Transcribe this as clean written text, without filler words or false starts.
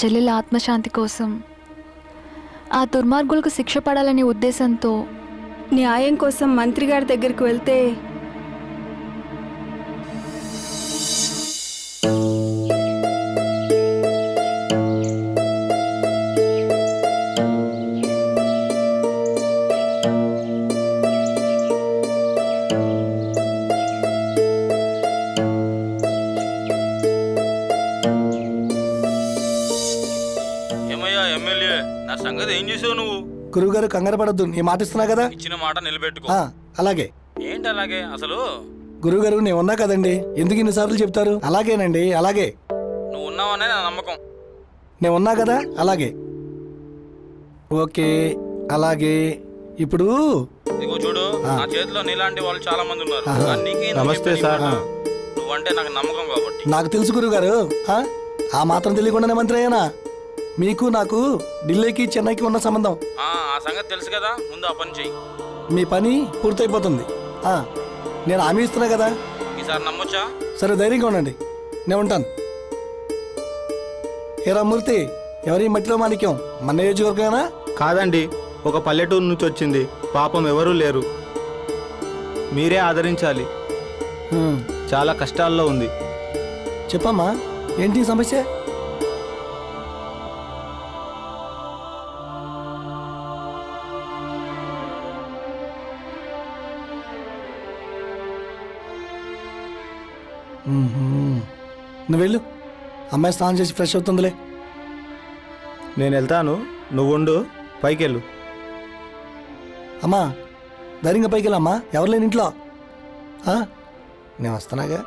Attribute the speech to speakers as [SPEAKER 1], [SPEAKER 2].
[SPEAKER 1] చెల్లెల ఆత్మశాంతి కోసం ఆ దుర్మార్గులకు శిక్ష పడాలనే ఉద్దేశంతో
[SPEAKER 2] న్యాయం కోసం మంత్రి గారి దగ్గరికి వెళ్తే
[SPEAKER 3] ఏమయ్యా ఎమ్మెల్యే, నా సంగతి ఏం చేసావు నువ్వు?
[SPEAKER 4] గురువుగారు కంగారు పడద్దు, నీ మాట ఇస్తున్నా కదా.
[SPEAKER 3] ఇచ్చిన మాట నిలబెట్టుకో.
[SPEAKER 4] అలాగే.
[SPEAKER 3] ఏంటి అలాగే? అసలు
[SPEAKER 4] గురువుగారు నేను ఉన్నా కదండి, ఎందుకు ఇన్నిసార్లు చెప్తారు? అలాగేనండి, అలాగే.
[SPEAKER 3] నువ్వు ఉన్నావనే నా నమ్మకం.
[SPEAKER 4] నేను ఉన్నా కదా, అలాగే. ఓకే, అలాగే. ఇప్పుడు
[SPEAKER 3] ఇదిగో చూడు, నా చేతిలో నీలాంటి వాళ్ళు చాలా మంది ఉన్నారు. నీకే
[SPEAKER 5] నమస్తే సార్.
[SPEAKER 3] నువ్వంటే నాకు నమ్మకం కాబట్టి.
[SPEAKER 4] నాకు తెలుసు గురువుగారు, ఆ మాత్రం తెలియకుండానే మంత్రి అయ్యానా? మీకు నాకు ఢిల్లీకి చెన్నైకి ఉన్న సంబంధం
[SPEAKER 3] ఆ సంగతి తెలుసు కదా, ముందు ఆ పని చెయ్యి.
[SPEAKER 4] మీ పని పూర్తయిపోతుంది. నేను హామీ ఇస్తున్నా కదా.
[SPEAKER 3] ఈసారి నమ్మొచ్చా?
[SPEAKER 4] సరే, ధైర్యంగా ఉండండి, నేను ఉంటాను. ఏరా మూర్తి, ఎవరి మట్టిలో మాణిక్యం? మన నియోజకవర్గమేనా?
[SPEAKER 5] కాదండి, ఒక పల్లెటూరు నుంచి వచ్చింది. పాపం ఎవరూ లేరు, మీరే ఆదరించాలి. చాలా కష్టాల్లో ఉంది.
[SPEAKER 4] చెప్పమ్మా, ఏంటి సమస్య? నువ్వు వెళ్ళు, అమ్మాయి స్నానం చేసి ఫ్రెష్ అవుతుందిలే.
[SPEAKER 5] నేను వెళ్తాను, నువ్వుండు, పైకెళ్ళు.
[SPEAKER 4] అమ్మా, ధైర్యంగా పైకి వెళ్ళమ్మా, ఎవరు లేని ఇంట్లో. నేను వస్తున్నాగా.